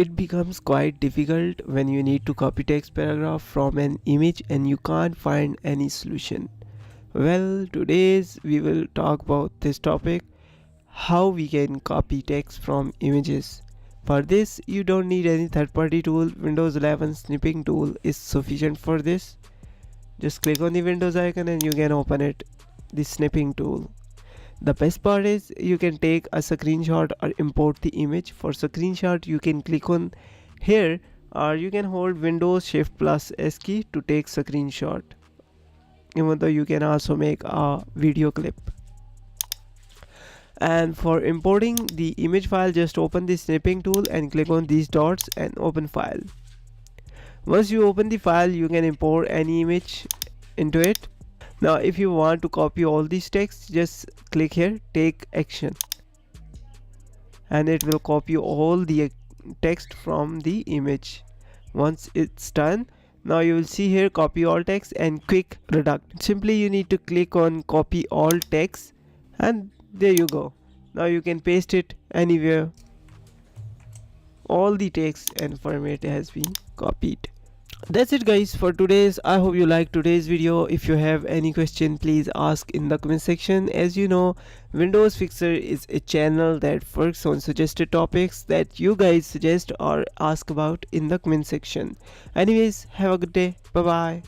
It becomes quite difficult when you need to copy text paragraph from an image and you can't find any solution. Well, today's we will talk about this topic, how we can copy text from images. For this, you don't need any third-party tool. Windows 11 snipping tool is sufficient for this. Just click on the Windows icon and you can open it, the snipping tool. The best part is you can take a screenshot or import the image. For screenshot, you can click on here or you can hold Windows Shift plus S key to take screenshot. Even though you can also make a video clip. And for importing the image file, just open the snipping tool and click on these dots and open file. Once you open the file, you can import any image into it. Now if you want to copy all these text, just click here, take action, and it will copy all the text from the image. Once it's done, now you will see here copy all text and quick reduct. Simply you need to click on copy all text and there you go. Now you can paste it anywhere. All the text and format has been copied. That's it guys for today's. I hope you liked today's video. If you have any question, please ask in the comment section. As you know, Windows Fixer is a channel that works on suggested topics that you guys suggest or ask about in the comment section. Anyways, have a good day. Bye bye.